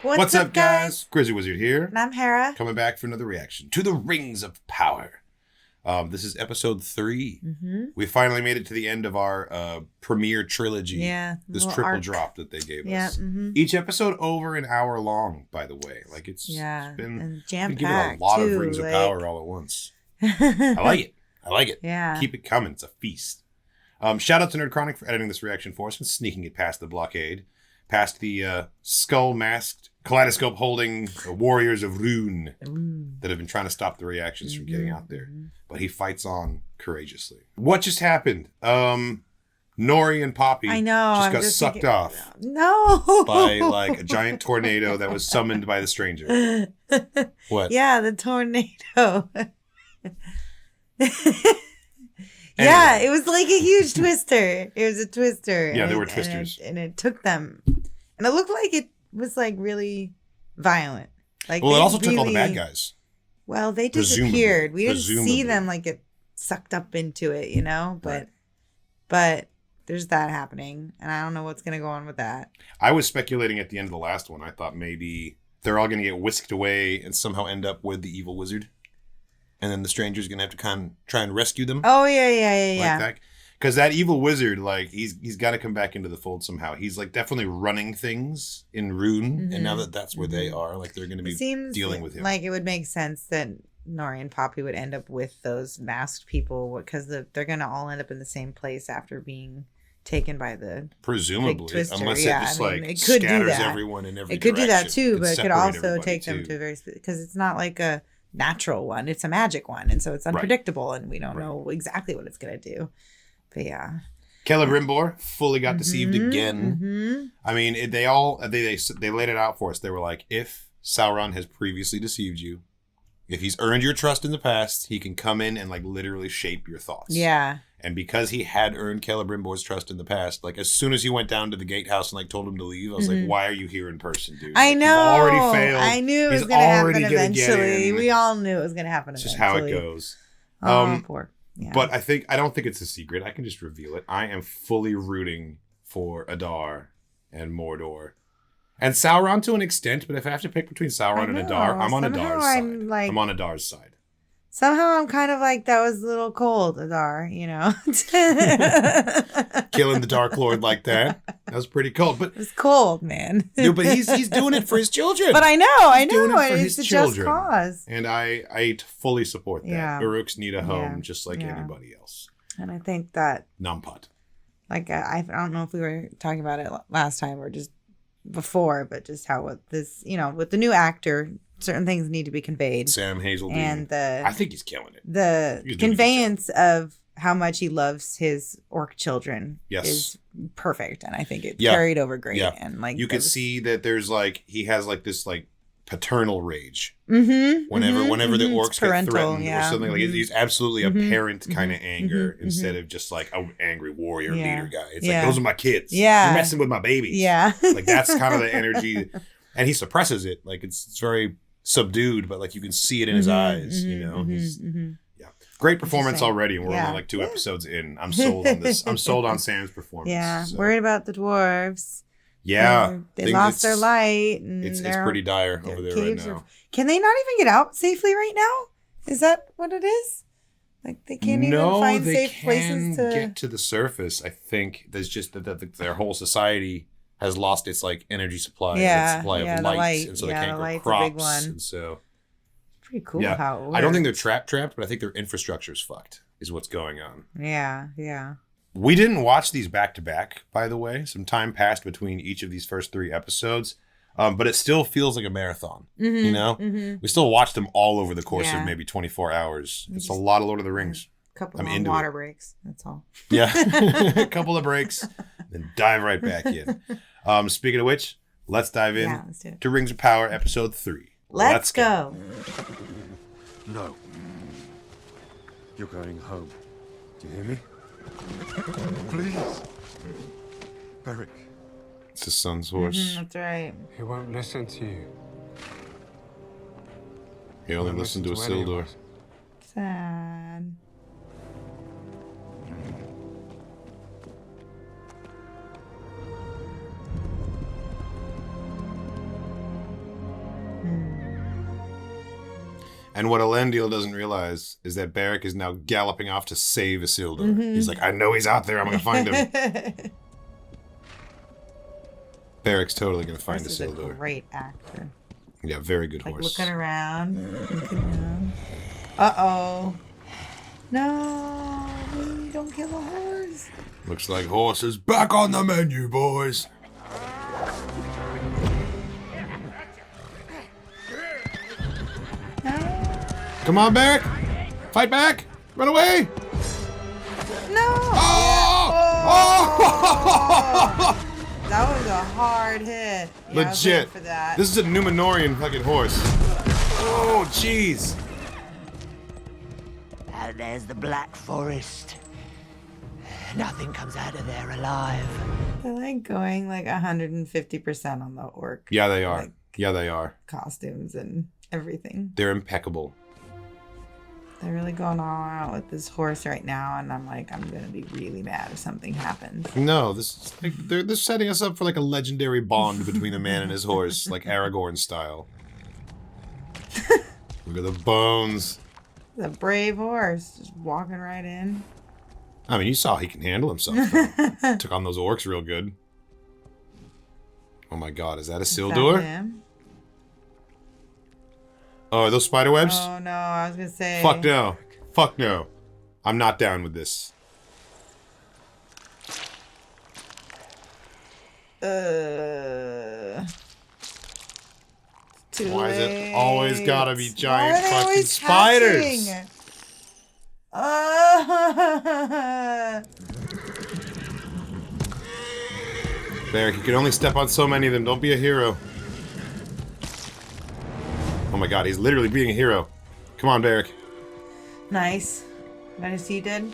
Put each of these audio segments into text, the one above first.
What's up, guys? Grizzy Wizard here. And I'm Hera. Coming back for another reaction to the Rings of Power. This is episode 3. Mm-hmm. We finally made it to the end of our premiere trilogy. Yeah. This triple arc. drop that they gave Yeah. us. Mm-hmm. Each episode over an hour long, by the way. Like it's been and jam-packed, giving a lot too, of Rings of Power all at once. I like it. Yeah. Keep it coming. It's a feast. Shout out to Nerd Chronic for editing this reaction for us and sneaking it past the blockade, past the skull-masked, kaleidoscope-holding warriors of Rune that have been trying to stop the reactions from getting out there. But he fights on courageously. What just happened? Nori and Poppy just got sucked off. No. By like a giant tornado that was summoned by the stranger. What? Yeah, the tornado. Yeah, it was like a huge twister. It was a twister. Yeah, there were twisters. And it took them. And it looked like it was like really violent. Like, well, it also took all the bad guys. Well, they disappeared. We didn't see them like get sucked up into it, you know? But there's that happening. And I don't know what's going to go on with that. I was speculating at the end of the last one. I thought maybe they're all going to get whisked away and somehow end up with the evil wizard. And then the stranger's going to have to try and rescue them. Oh, yeah. Because that evil wizard, like, he's got to come back into the fold somehow. He's, like, definitely running things in Rune. Mm-hmm. And now that that's where they are, like, they're going to be dealing with him. Like, it would make sense that Nori and Poppy would end up with those masked people because they're going to all end up in the same place after being taken by the presumably, twister. Unless it just, it could scatters do that. everyone in every It could direction. do that, too, but it could also take too. them to very... Because it's not like a natural one. It's a magic one. And so it's unpredictable, and we don't know exactly what it's going to do. But yeah. Celebrimbor fully got deceived again. I mean, they laid it out for us. They were like, if Sauron has previously deceived you, if he's earned your trust in the past, he can come in and like literally shape your thoughts. Yeah. And because he had earned Celebrimbor's trust in the past, like as soon as he went down to the gatehouse and like told him to leave, I was like, why are you here in person, dude? I like, know. You've already failed. I knew it was going to happen eventually. We all knew it was going to happen eventually. It's just how it goes. Poor. Yeah. But I don't think it's a secret. I can just reveal it. I am fully rooting for Adar and Mordor. And Sauron to an extent, but if I have to pick between Sauron and Adar, I'm on Adar's side. I'm on Adar's side. Somehow I'm kind of like, that was a little cold, Adar, you know? Killing the Dark Lord like that. That was pretty cold. But it was cold, man. No, but he's doing it for his children. But I know. Doing it for it's his a children. just cause. And I fully support that. Yeah. Uruks need a home just like anybody else. And I think that... Nampot. Like, I don't know if we were talking about it last time or just before, but just how with this, you know, with the new actor... certain things need to be conveyed. Sam Hazeldine. And I think he's killing it. The conveyance of how much he loves his orc children is perfect. And I think it carried over great. Yeah. And like you could see that there's like he has like this like paternal rage. Whenever the orcs get threatened or something like he's absolutely a parent kind of anger instead of just like an angry warrior leader guy. It's like those are my kids. Yeah. You're messing with my babies. Yeah. Like that's kind of the energy. And he suppresses it. Like it's very subdued, but like you can see it in his eyes, you know. Great performance already, and we're only like 2 episodes in. I'm sold on this. I'm sold on Sam's performance. Yeah, worried about the dwarves. Yeah, they lost their light. And it's pretty dire over there right now. Can they not even get out safely right now? Is that what it is? Like they can't even find safe places to get to the surface. I think there's just that their whole society has lost its like energy supply, its supply of light, and so they can't grow crops. And so it's pretty cool how it works. I don't think they're trapped, but I think their infrastructure's fucked, is what's going on. Yeah. We didn't watch these back to back, by the way. Some time passed between each of these first 3 episodes. But it still feels like a marathon, you know? We still watched them all over the course of maybe 24 hours. It's a lot of Lord of the Rings. A couple of water breaks, that's all. Yeah, a couple of breaks, then dive right back in. Speaking of which, let's dive in to Rings of Power episode 3. Let's go. No. You're going home. Do you hear me? Please. Beric. It's his son's horse. That's right. He won't listen to you. He only listened to Isildur. Sad. And what Elendil doesn't realize is that Beric is now galloping off to save Isildur. He's like, I know he's out there. I'm going to find him. Beric's totally going to find This Isildur. is a great actor. Yeah, very good horse. Looking around. Uh-oh. No, don't kill the horse. Looks like horse is back on the menu, boys. Come on, Beric. Fight back. Run away. No. Oh! That was a hard hit. Yeah, Legit. For that. This is a Numenorian fucking horse. Oh, jeez. And there's the Black Forest. Nothing comes out of there alive. They're like going like 150% on the orc. Yeah, they are. Like, yeah, they are. Costumes and everything. They're impeccable. They're really going all out with this horse right now, and I'm like, I'm gonna be really mad if something happens. No, this is like, they're setting us up for like a legendary bond between a man and his horse, like Aragorn style. Look at the bones. The brave horse just walking right in. I mean, you saw he can handle himself. Took on those orcs real good. Oh my god, is that Isildur? Is that him? Oh, are those spider webs? Oh no, I was gonna say. Fuck no. Fuck no. I'm not down with this. Too Why is late. it always gotta be giant Why are they fucking always spiders? hatching? Beric, you can only step on so many of them. Don't be a hero. Oh my god, he's literally being a hero. Come on, Beric. Nice. Nice you did.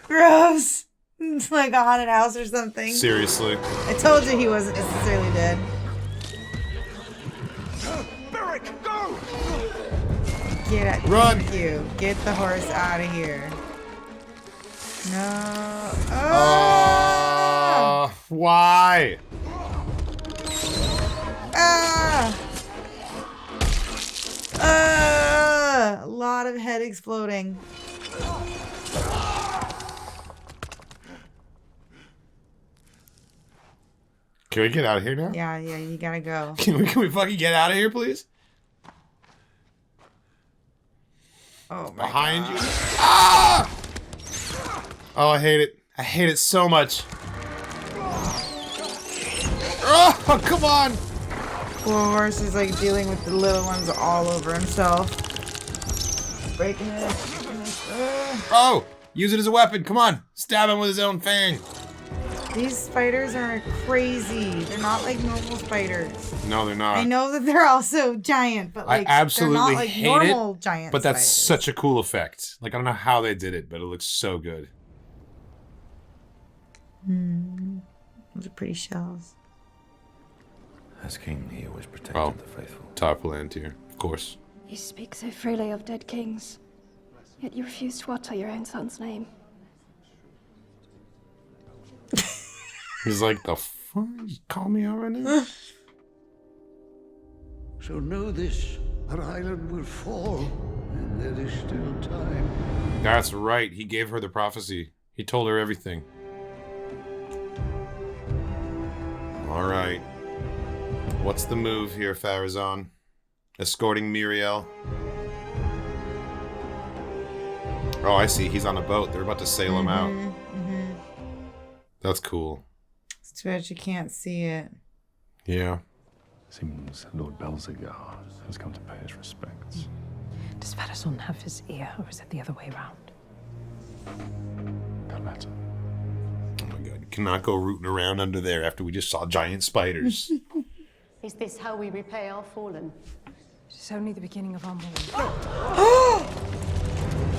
Gross. It's like a haunted house or something. Seriously. I told you he wasn't necessarily dead. Beric, go! Get it. Run. Thank you. Get the horse out of here. No. Why? A lot of head exploding. Can we get out of here now? Yeah, you gotta go. Can we fucking get out of here, please? Oh my Behind God. you. Ah! Oh, I hate it. I hate it so much. Oh, come on. Poor horse is like dealing with the little ones all over himself. Breaking it. Oh, use it as a weapon. Come on. Stab him with his own fang. These spiders are crazy. They're not like normal spiders. No, they're not. I know that they're also giant, but like I absolutely they're not like hate normal it, giant but that's spiders. such a cool effect. Like, I don't know how they did it, but it looks so good. Those are pretty shells. As king, he always protected Oh, the faithful. Tarpalantir, of course. You speak so freely of dead kings, yet you refuse to utter your own son's name. He's like, the fuck? You call me out right now? So know this, an island will fall, and there is still time. That's right. He gave her the prophecy. He told her everything. All right. What's the move here, Farazan? Escorting Miriel. Oh, I see. He's on a boat. They're about to sail him out. That's cool. It's too bad you can't see it. Yeah. Seems Lord Belzegar has come to pay his respects. Does Farazan have his ear, or is it the other way round? The latter. Oh my god. You cannot go rooting around under there after we just saw giant spiders. Is this how we repay our fallen? It's only the beginning of our mourning.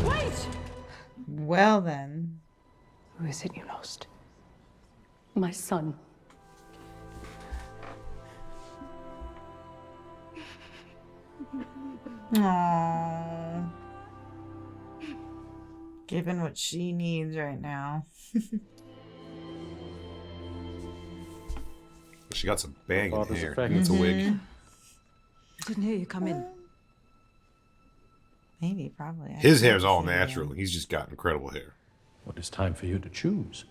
Wait! Well then. Who is it you lost? My son. Aww. Given what she needs right now. She got some banging Father's hair. effect. It's a wig. I didn't hear you come in. Maybe, probably. His hair's all natural. He's just got incredible hair. Well, it's time for you to choose.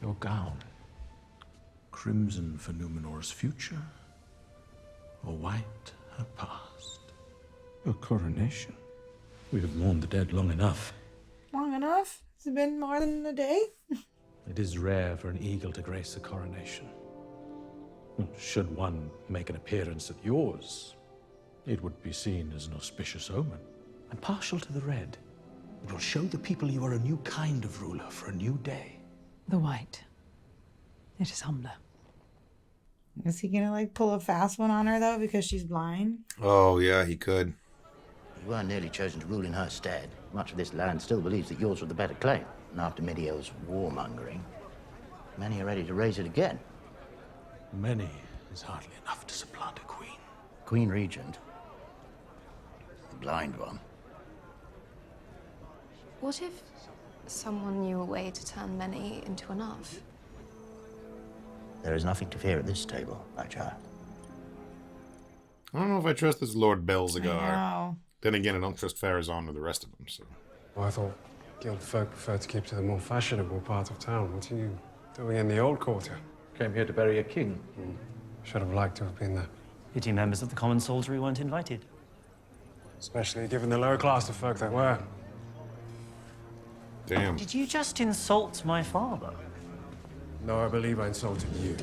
Your gown. Crimson for Numenor's future, or white her past. Your coronation. We have mourned the dead long enough. Long enough? Has it been more than a day? It is rare for an eagle to grace a coronation. Should one make an appearance at yours, it would be seen as an auspicious omen. I'm partial to the red. It will show the people you are a new kind of ruler for a new day. The white. It is humbler. Is he gonna like pull a fast one on her though because she's blind? Oh, yeah, he could. You weren't nearly chosen to rule in her stead. Much of this land still believes that yours was the better claim. And after Midio's warmongering, many are ready to raise it again. Many is hardly enough to supplant a queen. Queen Regent. The blind one. What if someone knew a way to turn many into enough? There is nothing to fear at this table, my child. I don't know if I trust this Lord Belzegar. Wow. Then again, I don't trust Farazan or the rest of them, so... Well, I thought guild folk preferred to keep to the more fashionable part of town. What are you doing in the old quarter? Came here to bury a king. Should have liked to have been there. Pity members of the common soldiery weren't invited. Especially given the lower class of folk that were. Damn. Did you just insult my father? No, I believe I insulted you.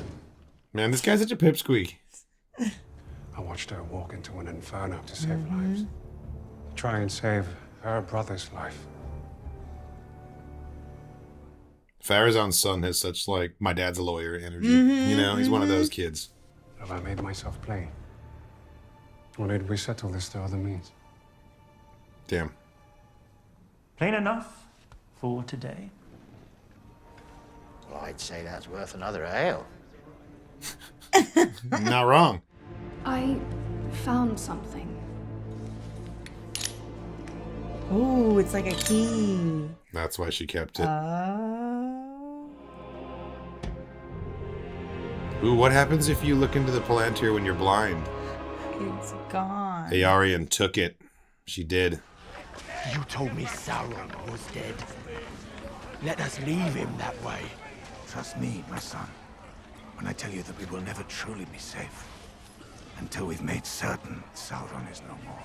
Man, this guy's such a pipsqueak. I watched her walk into an inferno to save lives. Try and save her brother's life. Farazan's son has such, like, my dad's a lawyer energy. You know, he's one of those kids. Have I made myself plain? Or did we settle this through other means? Damn. Plain enough for today. Well, I'd say that's worth another ale. Not wrong. I found something. Ooh, it's like a key. That's why she kept it. Ooh, what happens if you look into the Palantir when you're blind? It's gone. Aarion took it. She did. You told me Sauron was dead. Let us leave him that way. Trust me, my son, when I tell you that we will never truly be safe until we've made certain Sauron is no more.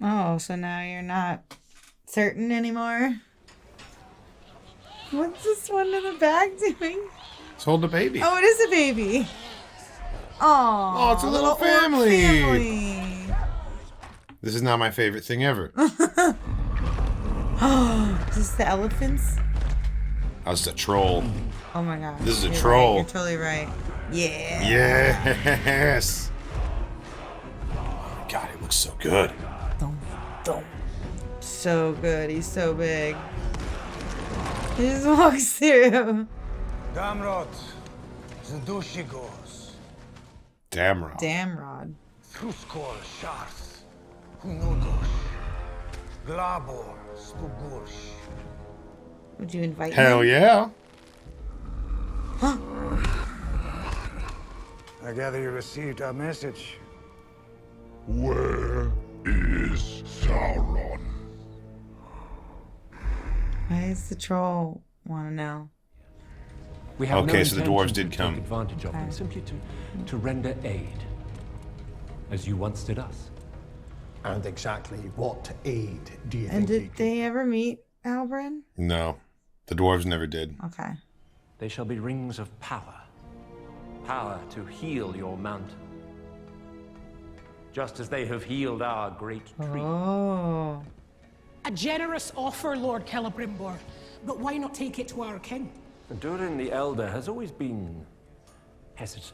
Oh, so now you're not certain anymore? What's this one in the back doing? Let's hold the baby. Oh, it is a baby. Oh, it's a little orc family. This is not my favorite thing ever. Is this the elephants? Oh, it's a troll. Oh my god. This is a You're troll. Right. You're totally right. Yeah. Yes. Oh, God, it looks so good. Dum. So good. He's so big. He just walks through. Damrod, Zadushigos, Damrod. Damrod. Truskor, Sharth, Hunudosh, Glabor, Stugursh. Would you invite Hell him? yeah. I gather you received our message. Where is Sauron? Why does the troll want to know? We have Okay, no so the intention dwarves did to come. Take advantage of them, simply to render aid, as you once did us. And exactly what aid do you And think did they ever meet Halbrand? No, the dwarves never did. Okay. They shall be rings of power. Power to heal your mountain. Just as they have healed our great tree. Oh. A generous offer, Lord Celebrimbor, but why not take it to our king? Durin the Elder has always been hesitant.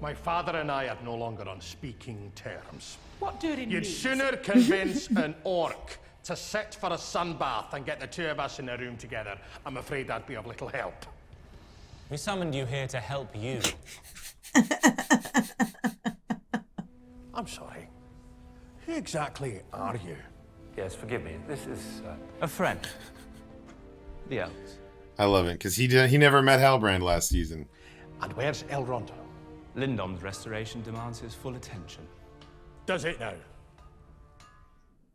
My father and I are no longer on speaking terms. What Durin You'd means? sooner convince an orc to sit for a sunbath and get the two of us in a room together. I'm afraid that'd be of little help. We summoned you here to help you. I'm sorry. Who exactly are you? Yes, forgive me. This is A friend. The elves. I love it because he never met Halbrand last season. And where's Elrond? Lindon's restoration demands his full attention. Does it now?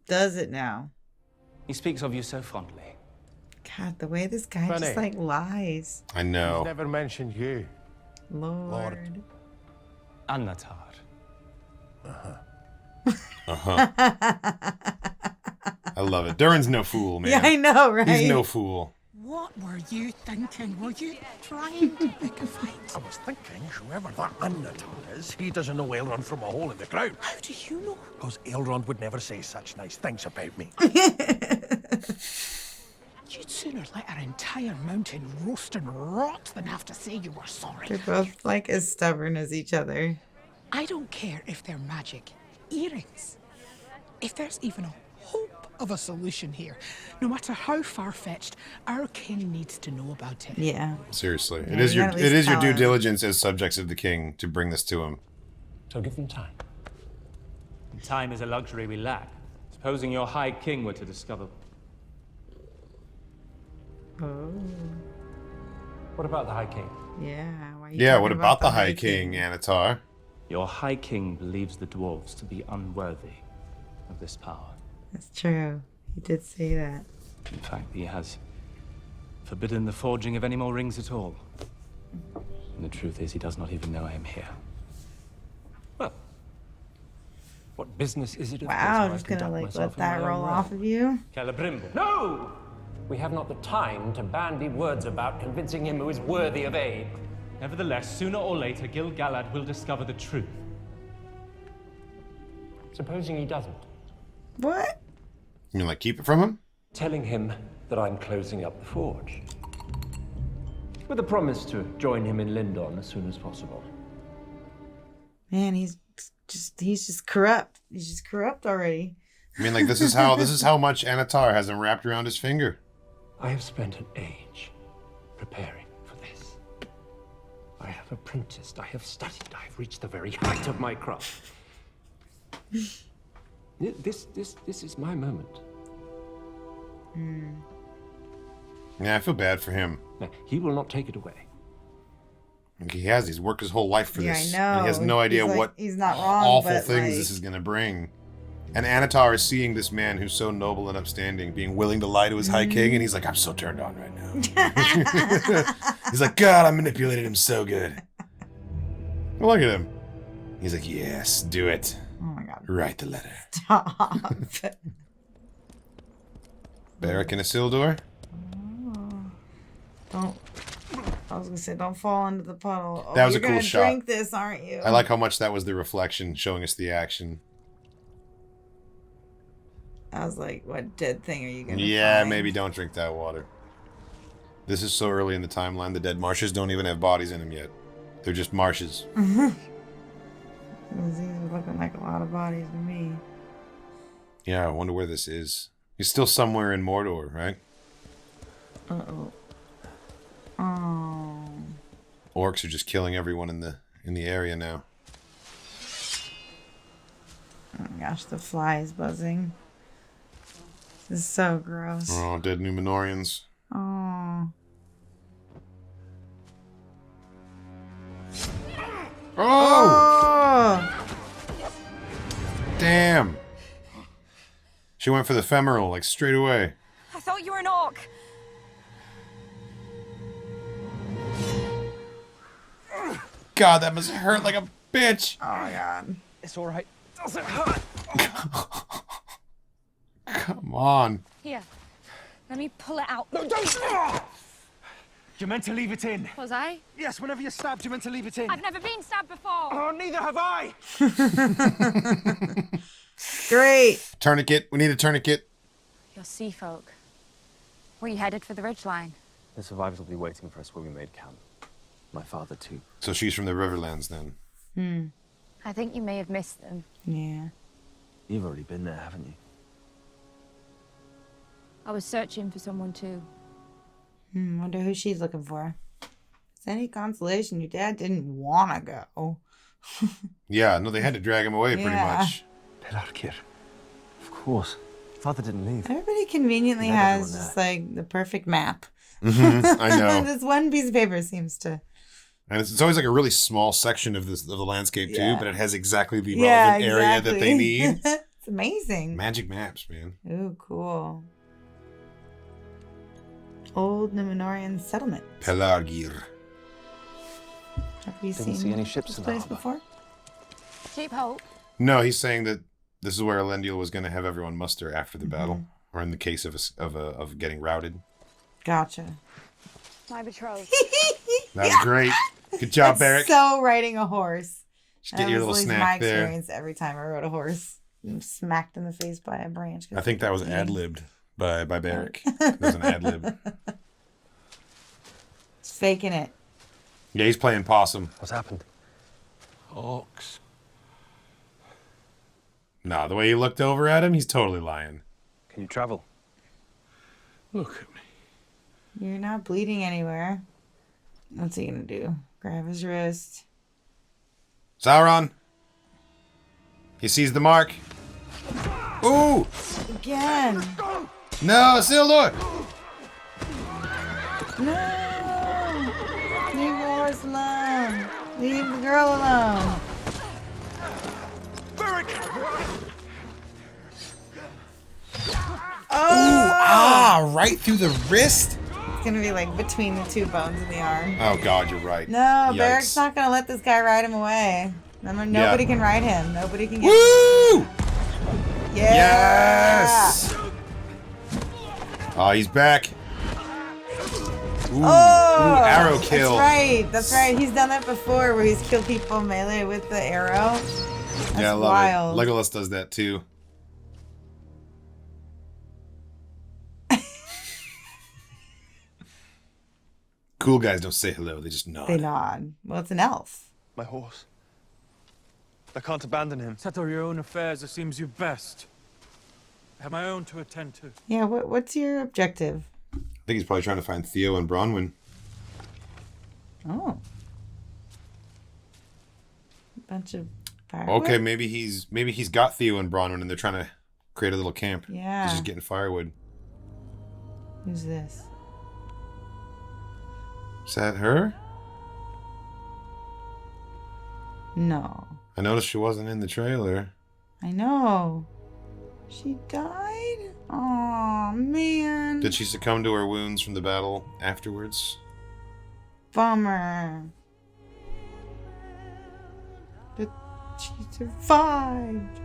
Does it now? He speaks of you so fondly. God, the way this guy Funny. just like lies. I know. He's never mentioned you. Lord. Annatar. I love it. Durin's no fool, man. Yeah, I know, right? He's no fool. What were you thinking? Were you trying to pick a fight? I was thinking, whoever that Annatar is, he doesn't know Elrond from a hole in the ground. How do you know? Because Elrond would never say such nice things about me. You'd sooner let our entire mountain roast and rot than have to say you were sorry. They're both like as stubborn as each other. I don't care if they're magic earrings. If there's even a hope of a solution here, no matter how far-fetched, our king needs to know about it. Yeah. Seriously. Yeah, It is you your gotta at least due tell him. diligence as subjects of the king to bring this to him. So give them time. Time is a luxury we lack. Supposing your High King were to discover... Oh. What about the High King? Yeah. Why are you Yeah, talking what about the High King, Annatar? Your High King believes the dwarves to be unworthy of this power. That's true. He did say that. In fact, he has forbidden the forging of any more rings at all. And the truth is, he does not even know I am here. Well, what business is it of his Wow, how I just gonna conduct like myself let in my that own roll realm? off of you. Celebrimbo. No! We have not the time to bandy words about convincing him who is worthy of aid. Nevertheless, sooner or later, Gil-galad will discover the truth. Supposing he doesn't. What? You mean like keep it from him? Telling him that I'm closing up the forge. With a promise to join him in Lindon as soon as possible. Man, he's just corrupt. He's just corrupt already. I mean, like this is how much Annatar has him wrapped around his finger. I have spent an age preparing for this. I have apprenticed, I have studied, I have reached the very height of my craft. This is my moment. Yeah, I feel bad for him. Now, he will not take it away. Like he's worked his whole life for Yeah, this. I know. And he has no idea He's like- what he's not wrong, awful but, things like- this is going to bring. And Annatar is seeing this man who's so noble and upstanding being willing to lie to his High King, and he's like, I'm so turned on right now. He's like, God, I manipulated him so good. Look at him. He's like, yes, do it. Oh my god. Write the letter. Stop. Beric and Isildur? Don't. I was gonna say, don't fall into the puddle. Oh, That was a you're cool gonna shot. drink this, aren't you? I like how much that was the reflection showing us the action. I was like, what dead thing are you gonna Yeah, find? maybe don't drink that water. This is so early in the timeline, the dead marshes don't even have bodies in them yet. They're just marshes. These are looking like a lot of bodies to me. Yeah, I wonder where this is. He's still somewhere in Mordor, right? Uh-oh. Oh. Orcs are just killing everyone in the area now. Oh my gosh, the fly is buzzing. This is so gross. Oh, dead Numenorians. Oh. Oh! Damn. She went for the femoral, like, straight away. I thought you were an orc. God, that must hurt like a bitch. Oh my god. It's all right. Does it hurt? Come on. Here, let me pull it out. No, don't! You're meant to leave it in. Was I? Yes, whenever you're stabbed, you're meant to leave it in. I've never been stabbed before. Oh, neither have I. Great. Tourniquet. We need a tourniquet. You're sea folk. Were you headed for the ridgeline? The survivors will be waiting for us where we made camp. My father, too. So she's from the Riverlands, then. I think you may have missed them. Yeah. You've already been there, haven't you? I was searching for someone too. Wonder who she's looking for. Is any consolation? Your dad didn't want to go. Yeah, no, they had to drag him away pretty Yeah. much. Pelarkir. Of course. Father didn't leave. Everybody conveniently He let has everyone just like the perfect map. I know. This one piece of paper seems to And it's always like a really small section of the landscape too, but it has exactly the Yeah, relevant area that they need. It's amazing. Magic maps, man. Ooh, cool. Old Numenorian settlement. Pelargir. Have you Didn't see any ships this in the place harbor. before? Keep hope. No, he's saying that this is where Elendil was going to have everyone muster after the battle, or in the case of getting routed. Gotcha. My betrothed. That was great. Good job, Barrick. So riding a horse. Just get your little was snack my there. experience every time I rode a horse. I'm smacked in the face by a branch. I think that was ad-libbed by Barrick. That was an ad-lib. He's faking it. Yeah, he's playing possum. What's happened? Orcs. Nah, the way he looked over at him, he's totally lying. Can you travel? Look at me. You're not bleeding anywhere. What's he gonna do? Grab his wrist. Sauron. He sees the mark. Ooh! Again. No, Isildur! No! Leave the horse alone. Leave the girl alone. Oh! Right through the wrist? It's gonna be like between the two bones in the arm. Oh God, you're right. No, Yikes. Barrick's not gonna let this guy ride him away. Remember, nobody can ride him. Nobody can get Woo! Yeah! Yes! Oh, he's back. Ooh, Oh! arrow kill. That's right. That's right. He's done that before where he's killed people melee with the arrow. That's Yeah, I love wild. it. Legolas does that too. Cool guys don't say hello, they just nod. They nod. Well, it's an elf. My horse. I can't abandon him. Settle your own affairs. It seems you best. I have my own to attend to. Yeah, what's your objective? I think he's probably trying to find Theo and Bronwyn. Oh. Bunch of firewood? Okay, maybe he's got Theo and Bronwyn and they're trying to create a little camp. Yeah. He's just getting firewood. Who's this? Is that her? No. I noticed she wasn't in the trailer. I know. She died? Oh man. Did she succumb to her wounds from the battle afterwards? Bummer. But she survived.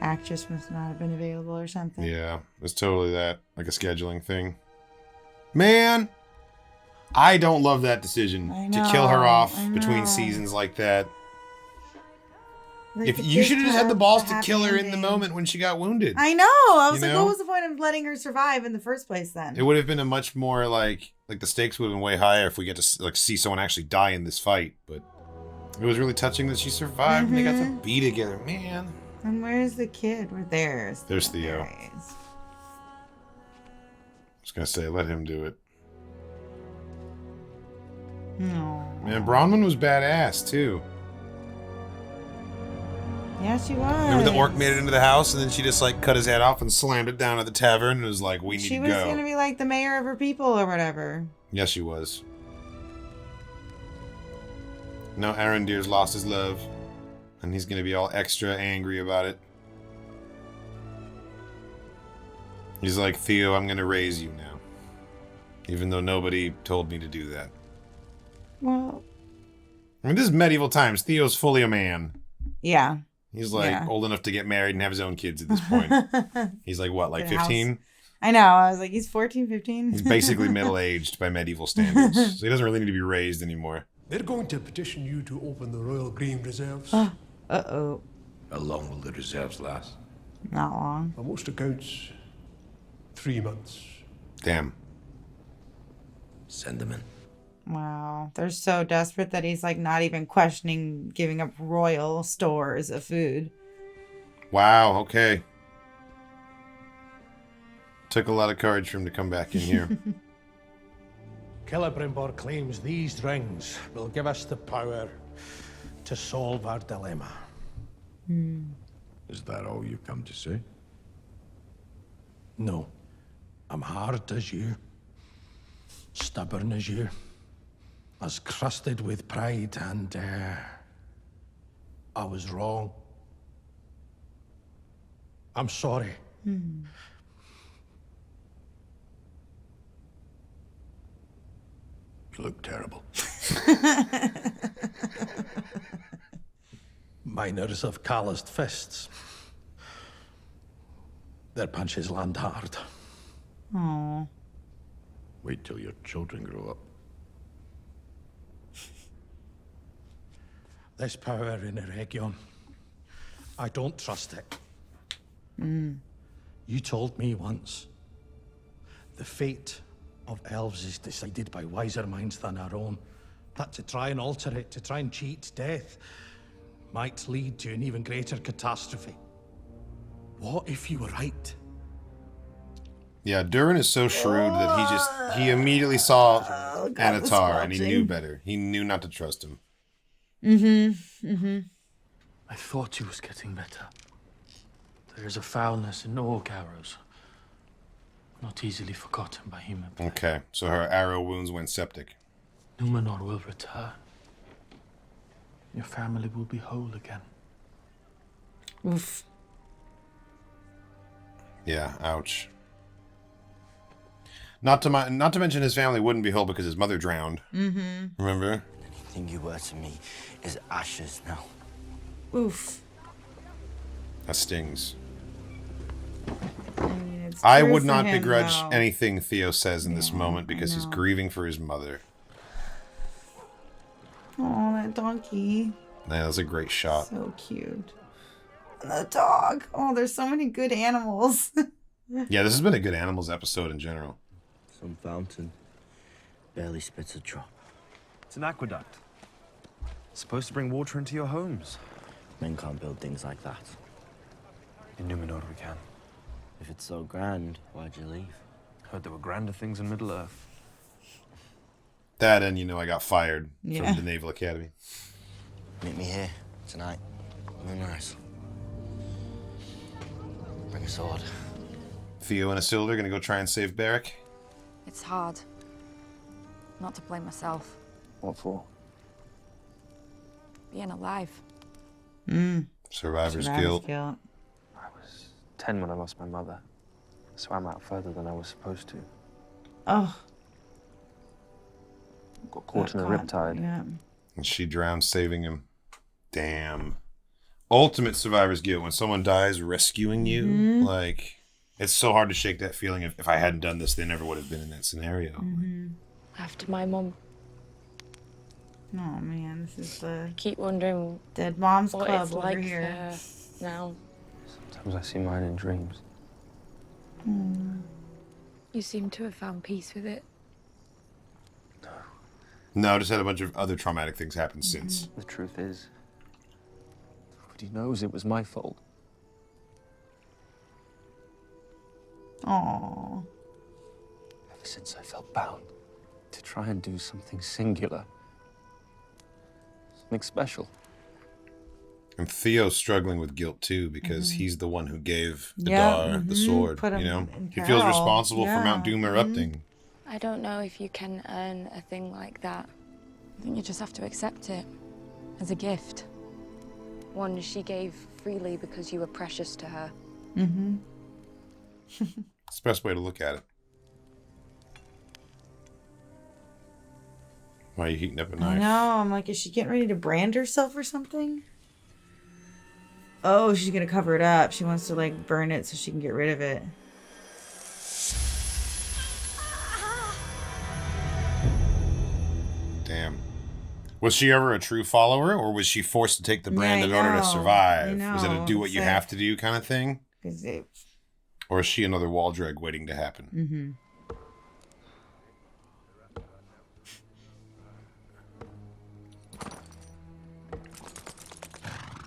Actress must not have been available or something. Yeah, it was totally that. Like a scheduling thing. Man! I don't love that decision. I To kill her off know. between seasons like that. Like, If the you should have just had the balls to happy kill her in the ending. moment when she got wounded. I know. I was You like, know? what was the point of letting her survive in the first place then? It would have been a much more like the stakes would have been way higher if we get to like see someone actually die in this fight. But it was really touching that she survived and they got to be together. Man. And where's the kid? We're there. There's Theo. There he is. I was gonna say, let him do it. No. Man, Bronwyn was badass too. Yeah, she was. Remember the orc made it into the house and then she just like cut his head off and slammed it down at the tavern and was like, we need She to was go. gonna be like the mayor of her people or whatever. Yes, she was. Now Arondir's lost his love. And he's gonna be all extra angry about it. He's like, Theo, I'm gonna raise you now. Even though nobody told me to do that. Well, I mean, this is medieval times. Theo's fully a man. yeah. He's like Yeah. old enough to get married and have his own kids at this point. He's like, what, like Get a house. 15? I know. I was like, he's 14, 15. He's basically middle-aged by medieval standards. So he doesn't really need to be raised anymore. They're going to petition you to open the Royal Green Reserves. Uh-oh. How long will the reserves last? Not long. By most accounts, 3 months. Damn. Send them in. Wow. They're so desperate that he's like not even questioning giving up royal stores of food. Wow, okay. Took a lot of courage for him to come back in here. Celebrimbor claims these rings will give us the power to solve our dilemma. Is that all you come to say? No. I'm hard as you. Stubborn as you. as crusted with pride, and I was wrong. I'm sorry. Hmm. You look terrible. Miners have calloused fists. Their punches land hard. Aw. Wait till your children grow up. This power in Eregion, I don't trust it. You told me once, the fate of elves is decided by wiser minds than our own. That to try and alter it, to try and cheat death, might lead to an even greater catastrophe. What if you were right? Yeah, Durin is so shrewd that he immediately saw Anatar and he knew better. He knew not to trust him. I thought he was getting better. There is a foulness in all arrows, not easily forgotten by human. Okay, so her arrow wounds went septic. Numenor will return. Your family will be whole again. Oof. Yeah, ouch. Not to mention his family wouldn't be whole because his mother drowned. Remember? Anything you were to me is ashes now. Oof. That stings. I mean, it's I true would for not him, begrudge though. anything Theo says in this moment because he's grieving for his mother. Oh, that donkey. Man, that's a great shot. So cute. And the dog. Oh, there's so many good animals. Yeah, this has been a good animals episode in general. Some fountain barely spits a drop. It's an aqueduct. It's supposed to bring water into your homes. Men can't build things like that. In Numenor we can. If it's so grand, why'd you leave? Heard there were grander things in Middle-earth. That and, I got fired Yeah. from the Naval Academy. Meet me here tonight. Moonrise. Bring a sword. Theo and Isildur gonna go try and save Beric. It's hard. Not to blame myself. What for? Being alive. Survivor's guilt. I was 10 when I lost my mother. I swam out further than I was supposed to. Oh. Got caught in a riptide. Yeah. And she drowned saving him. Damn. Ultimate survivor's guilt. When someone dies rescuing you, like, it's so hard to shake that feeling. If I hadn't done this, they never would have been in that scenario. After my mum, Oh man, this is the keep wondering Dead Moms what Club it's over like here. for her now. Sometimes I see mine in dreams. You seem to have found peace with it. No, I just had a bunch of other traumatic things happen since. The truth is, nobody knows it was my fault. Aww. Ever since I felt bound to try and do something singular. Something special. And Theo's struggling with guilt too because he's the one who gave Yeah, Adar the sword. put him in He feels peril. responsible for Yeah. Mount Doom erupting. I don't know if you can earn a thing like that. I think you just have to accept it as a gift. One she gave freely because you were precious to her. It's the best way to look at it. Why are you heating up a I knife? know. I'm like, is she getting ready to brand herself or something? Oh, she's gonna cover it up. She wants to like burn it so she can get rid of it. Damn. Was she ever a true follower, or was she forced to take the brand in order to survive? Was it a do what you have to do kind of thing? Or is she another Waldreg waiting to happen?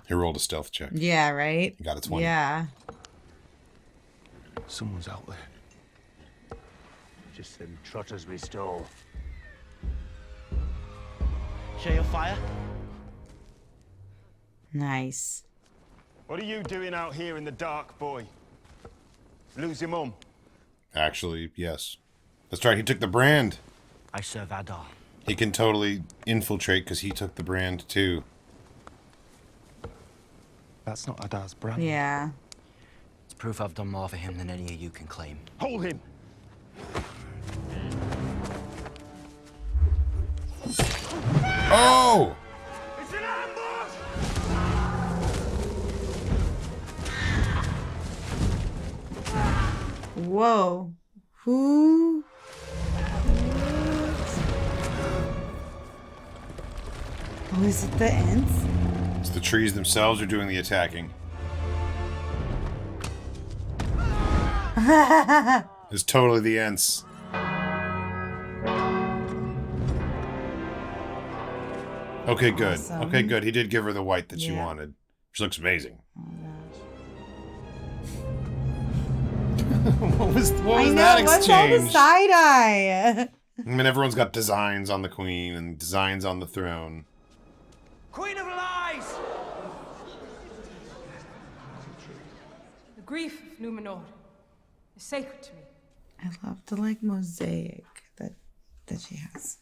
He rolled a stealth check. Yeah, right? Got a 20. Yeah. Someone's out there. Just them trotters we stole. Share your fire? Nice. What are you doing out here in the dark, boy? Lose your mum? Actually, yes. That's right, he took the brand. I serve Adar. He can totally infiltrate because he took the brand too. That's not Adar's brand. Yeah. It's proof I've done more for him than any of you can claim. Hold him! Oh! It's an ambush! Whoa. Who? Oh, is it the Ents? It's the trees themselves are doing the attacking. It's totally the Ents. Okay, good. Awesome. Okay, good. He did give her the white that she wanted. She looks amazing. What was that exchange? What's all the side eye? I mean, everyone's got designs on the queen and designs on the throne. Queen of Lies! The grief of Numenor is sacred to me. I love the like mosaic that she has.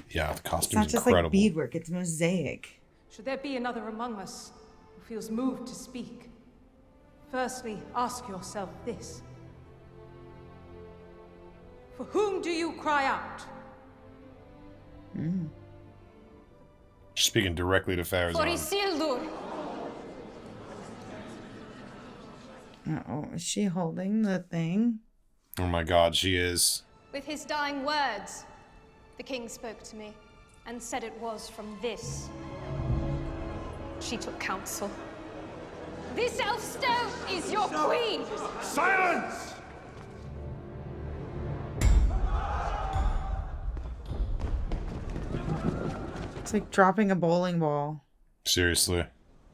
Yeah, the It's costume's not just incredible. like beadwork, it's mosaic. Should there be another among us who feels moved to speak, firstly ask yourself this. For whom do you cry out? Speaking directly to For Farazan. Isildur! Uh-oh, is she holding the thing? Oh my god, she is. With his dying words, the king spoke to me and said it was from this. She took counsel. This Elfstone is your queen! Silence! It's like dropping a bowling ball. Seriously.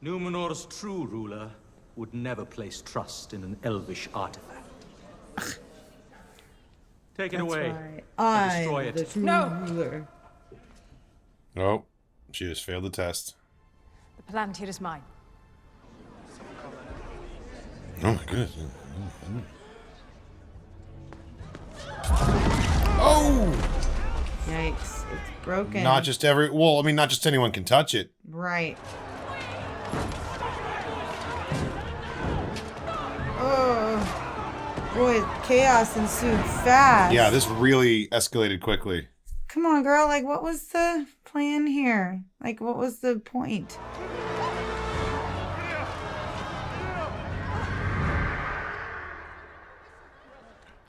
Numenor's true ruler would never place trust in an elvish artifact. Take it That's away. right. And destroy I'm the it. true No. ruler. Oh, she just failed the test. The Palantir is mine. Oh my goodness. Oh! Yikes, it's broken. Not just not just anyone can touch it. Right. Oh, boy, chaos ensued fast. Yeah, this really escalated quickly. Come on, girl. Like, what was the plan here? Like, what was the point?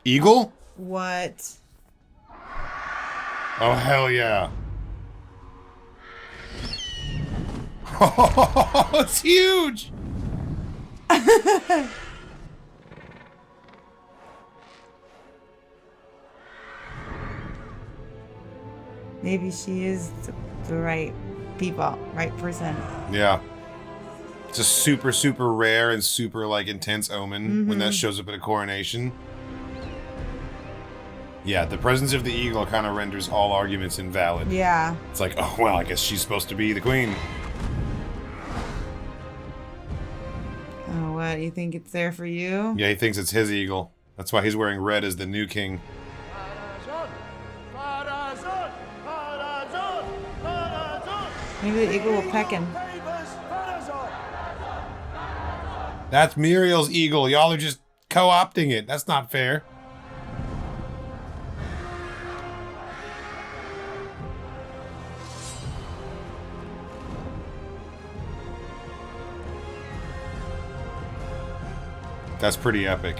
Eagle? What? Oh, hell yeah. Oh, it's huge! Maybe she is the right people, right person. Yeah. It's a super, super rare and super, like, intense omen when that shows up at a coronation. Yeah, the presence of the eagle kind of renders all arguments invalid. Yeah. It's like, oh, well, I guess she's supposed to be the queen. Oh, what? You think it's there for you? Yeah, he thinks it's his eagle. That's why he's wearing red as the new king. Maybe the eagle will peck him. That's Muriel's eagle. Y'all are just co-opting it. That's not fair. That's pretty epic.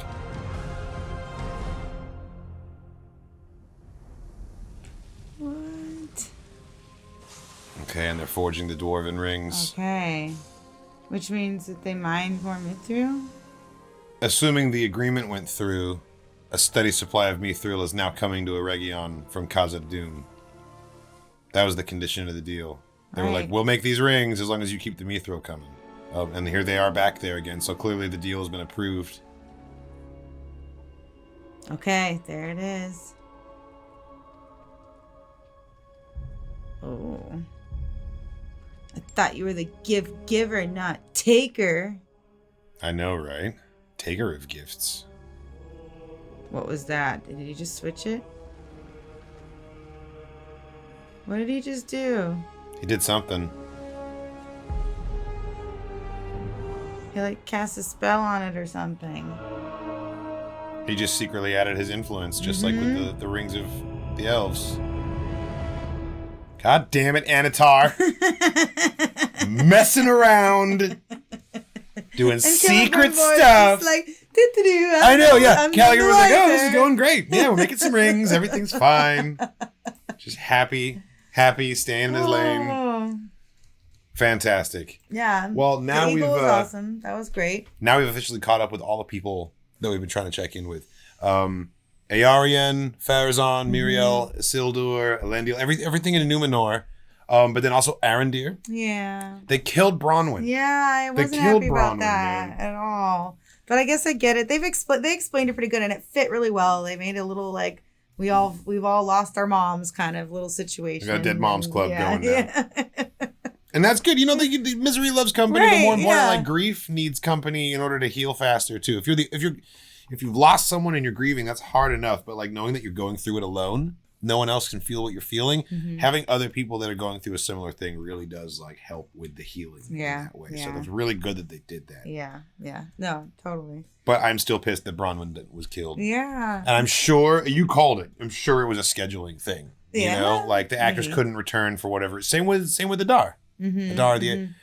What? Okay, and they're forging the dwarven rings. Okay. Which means that they mined more mithril? Assuming the agreement went through, a steady supply of mithril is now coming to Eregion from Khazad-dûm. That was the condition of the deal. They were like, we'll make these rings as long as you keep the mithril coming. Oh, and here they are back there again, so clearly the deal has been approved. Okay, there it is. Oh. I thought you were the giver, not taker. I know, right? Taker of gifts. What was that? Did you just switch it? What did he just do? He did something. He like cast a spell on it or something. He just secretly added his influence, just like with the rings of the elves. God damn it, Anatar. Messing around. Doing secret stuff. Like, I know, yeah. Caliger was like, oh, this is going great. Yeah, we're making some rings. Everything's fine. Just happy, staying in his lane. Fantastic. Yeah. Well, now the we've... was awesome. That was great. Now we've officially caught up with all the people that we've been trying to check in with. Aarion, Farazan, Miriel, Isildur, Elendil, everything in Numenor. But then also Arendir. Yeah. They killed Bronwyn. Yeah, I wasn't happy about that at all. But I guess I get it. They explained it pretty good, and it fit really well. They made a little like we've all lost our moms kind of little situation. We got a Dead Moms Club going now. Yeah. And that's good. You know, the misery loves company, right, but more important, like grief needs company in order to heal faster too. If you've lost someone and you're grieving, that's hard enough. But like knowing that you're going through it alone, no one else can feel what you're feeling. Mm-hmm. Having other people that are going through a similar thing really does like help with the healing in that way. Yeah. So it's really good that they did that. Yeah. No, totally. But I'm still pissed that Bronwyn was killed. Yeah. And I'm sure you called it. I'm sure it was a scheduling thing. You know, like the actors couldn't return for whatever. Same with Adar. Mm-hmm. Adar,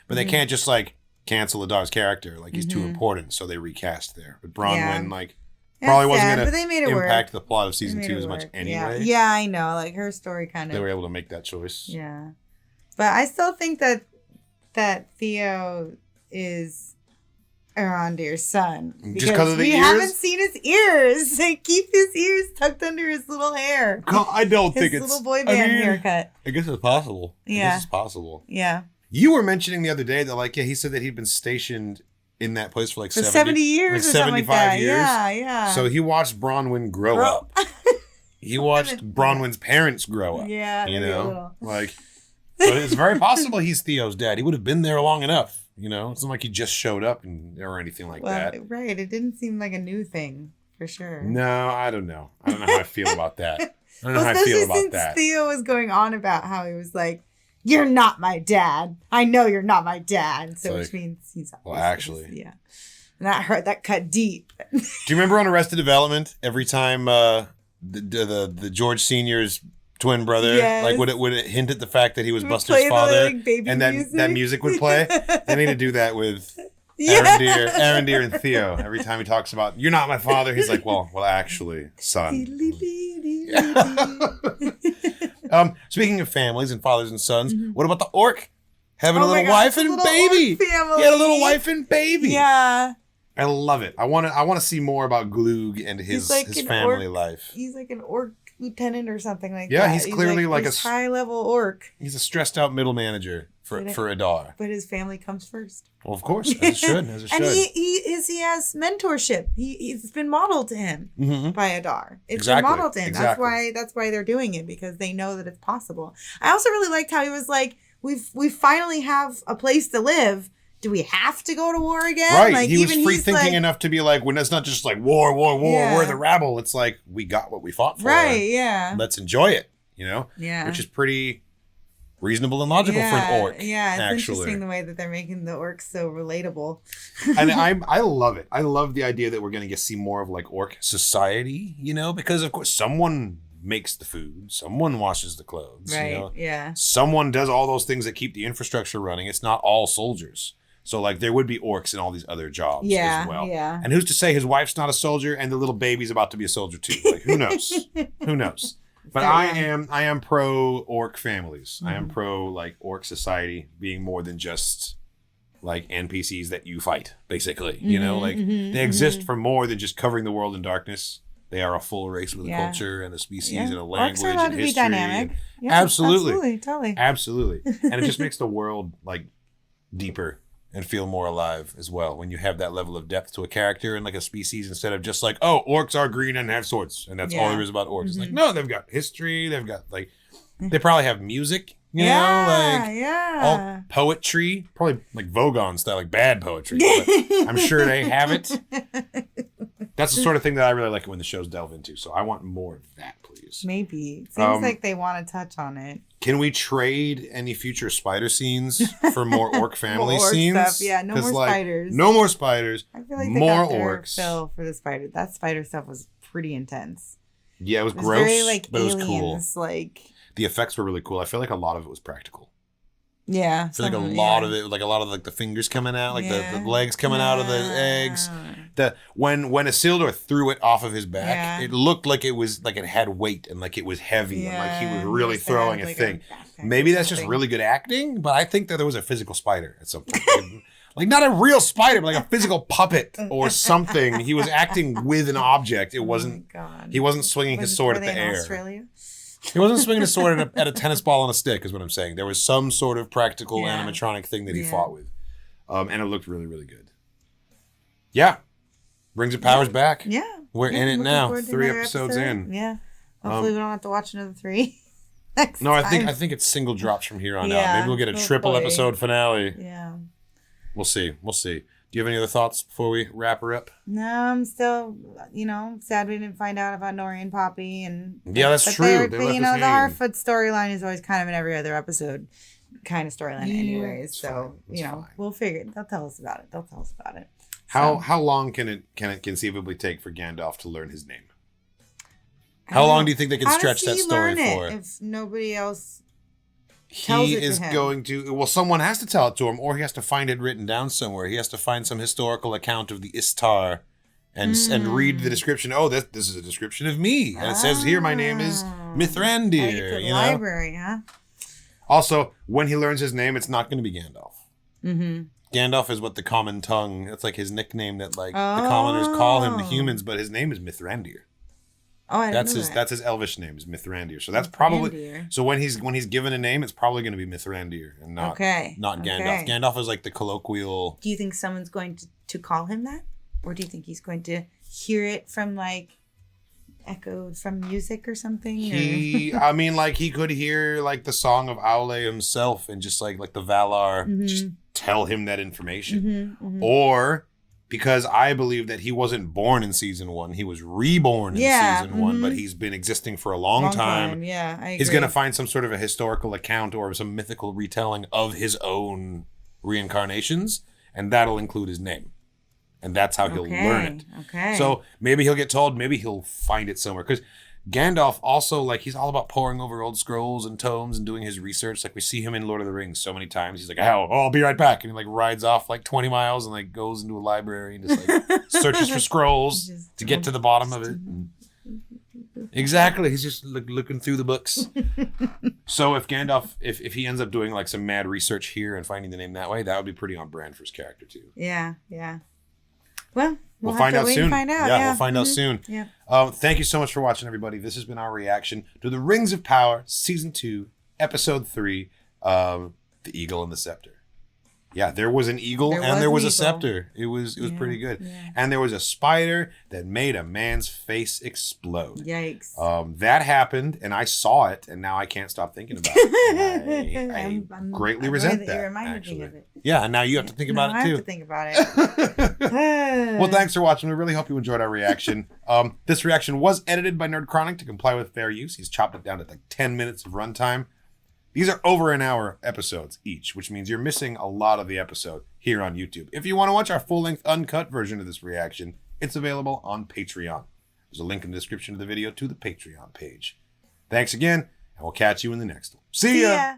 but they can't just like cancel Adar's character. Like he's too important, so they recast there. But Bronwyn, like, probably wasn't going to impact the plot of season 2 as much anyway. Yeah, I know. Like her story kind of. They were able to make that choice. Yeah, but I still think that Theo is Arondir's son because of the ears. We haven't seen his ears. They keep his ears tucked under his little hair. I don't think it's his little boy band haircut. I guess it's possible. Yeah, I guess it's possible. Yeah. You were mentioning the other day that like he said that he'd been stationed in that place for like 70 years, like or 75 like years. Yeah. So he watched Bronwyn grow up. He watched Bronwyn's parents grow up. Yeah, you know, like, but it's very possible he's Theo's dad. He would have been there long enough. You know, it's not like he just showed up or anything like that. Right. It didn't seem like a new thing for sure. No, I don't know. I don't know how I feel about that. I don't know how I feel about that. Theo was going on about how he was like, "You're not my dad. I know you're not my dad." So which means he's actually. Yeah. And that cut deep. Do you remember on Arrested Development every time the George Senior's twin brother would it hint at the fact that he was Buster's father, and that music would play? They need to do that with Arendir and Theo. Every time he talks about "you're not my father," he's like, well, actually, son. Speaking of families and fathers and sons, what about the orc having a little wife and baby? He had a little wife and baby. Yeah, I love it. I want to see more about Glug and his family life. He's like an orc lieutenant or something like that. Yeah, he's clearly like a high level orc. He's a stressed out middle manager for Adar. But his family comes first. Well, of course, as it should. And he has mentorship. He's been modeled to him by Adar. It's been modeled to him. Exactly. That's why they're doing it, because they know that it's possible. I also really liked how he was like, we finally have a place to live. Do we have to go to war again? Right. Like, he was free thinking enough to be like, when it's not just like war, we're the rabble. It's like, we got what we fought for. Right, yeah. Let's enjoy it, you know? Yeah. Which is pretty reasonable and logical for an orc. Yeah, it's actually interesting the way that they're making the orcs so relatable. And I love it. I love the idea that we're going to see more of like orc society, you know, because of course someone makes the food, someone washes the clothes, right? You know? Yeah. Someone does all those things that keep the infrastructure running. It's not all soldiers. So like there would be orcs in all these other jobs as well. Yeah. And who's to say his wife's not a soldier and the little baby's about to be a soldier too? Like who knows? Who knows? But I am pro orc families. I am pro like orc society being more than just like NPCs that you fight, basically. You know, like they exist for more than just covering the world in darkness. They are a full race with a culture and a species and a language orcs are allowed and to history. Be dynamic. Absolutely. Totally. Absolutely. And it just makes the world like deeper and feel more alive as well when you have that level of depth to a character and like a species, instead of just like, oh, orcs are green and have swords and that's all there is about orcs. It's like, no, they've got history, they've got like, they probably have music, you know, like all poetry, probably like Vogon style, like bad poetry, but I'm sure they have it. That's the sort of thing that I really like when the shows delve into, so I want more of that, please. use. Maybe. Seems like they want to touch on it. Can we trade any future spider scenes for more orc family More orc scenes? stuff. Yeah, no more spiders. No more spiders. I feel like they more got their orcs. fill for the spider. That spider stuff was pretty intense. Yeah, it was gross, very, like, but aliens, it was cool. Like, the effects were really cool. I feel like a lot of it was practical. yeah. I feel like a lot of it, like a lot of like the fingers coming out, like the legs coming out of the eggs. When Isildur threw it off of his back, it looked like it was like it had weight and like it was heavy and like he was really throwing a thing. Maybe that's just really good acting, but I think that there was a physical spider at some point. Like not a real spider, but like a physical puppet or something. He was acting with an object. It wasn't. He wasn't swinging his sword at the air. Australia? He wasn't swinging his sword at a tennis ball on a stick, is what I'm saying. There was some sort of practical animatronic thing that he fought with. And it looked really, really good. Yeah. Rings of Power's back. Yeah. We're in it now. 3 episodes in. Yeah. Hopefully we don't have to watch another 3 next No, I time. think it's single drops from here on out. Maybe we'll get a triple episode finale. Yeah. We'll see. We'll see. Do you have any other thoughts before we wrap her up? No, I'm still, sad we didn't find out about Nori and Poppy. Yeah, that's true. The Harfoot storyline is always kind of in every other episode kind of storyline anyways. So, we'll figure it. They'll tell us about it. How long can it conceivably take for Gandalf to learn his name? How long do you think they can stretch that story for? If nobody else he is going to, well, someone has to tell it to him, or he has to find it written down somewhere. He has to find some historical account of the Istar and read the description. Oh, this is a description of me. And it says here, my name is Mithrandir. Library, huh? Also, when he learns his name, it's not going to be Gandalf. Mm-hmm. Gandalf is what the common tongue, that's like his nickname that like the commoners call him, the humans, but his name is Mithrandir. Oh, I didn't know that's his elvish name is Mithrandir. So that's probably so when he's given a name, it's probably going to be Mithrandir and not Gandalf. Gandalf is like the colloquial. Do you think someone's going to call him that, or do you think he's going to hear it from like echoed from music or something? I mean, like he could hear like the song of Aule himself and just like the Valar just tell him that information, or. Because I believe that he wasn't born in season 1. He was reborn in season 1, but he's been existing for a long time. Yeah, I agree. He's going to find some sort of a historical account or some mythical retelling of his own reincarnations, and that'll include his name. And that's how he'll learn it. Okay. So maybe he'll get told, maybe he'll find it somewhere. Because Gandalf also, like, he's all about poring over old scrolls and tomes and doing his research. Like, we see him in Lord of the Rings so many times. He's like, I'll be right back. And he, like, rides off, like, 20 miles and, like, goes into a library and just, like, searches for scrolls to get to the bottom of it. Exactly. He's just looking through the books. So if Gandalf, if he ends up doing, like, some mad research here and finding the name that way, that would be pretty on brand for his character, too. Yeah. Well, we'll find out soon. Yeah, we'll find out soon. Yeah. Thank you so much for watching, everybody. This has been our reaction to The Rings of Power, Season 2, Episode 3, The Eagle and the Scepter. Yeah, there was an eagle and there was a scepter. It was pretty good. Yeah. And there was a spider that made a man's face explode. Yikes. That happened, and I saw it, and now I can't stop thinking about it. I greatly resent that, actually. Of it. Yeah, and now you have to think about it, too. I have to think about it. Well, thanks for watching. We really hope you enjoyed our reaction. This reaction was edited by Nerd Chronic to comply with fair use. He's chopped it down to like 10 minutes of runtime. These are over an hour episodes each, which means you're missing a lot of the episode here on YouTube. If you want to watch our full-length uncut version of this reaction, it's available on Patreon. There's a link in the description of the video to the Patreon page. Thanks again, and we'll catch you in the next one. See ya!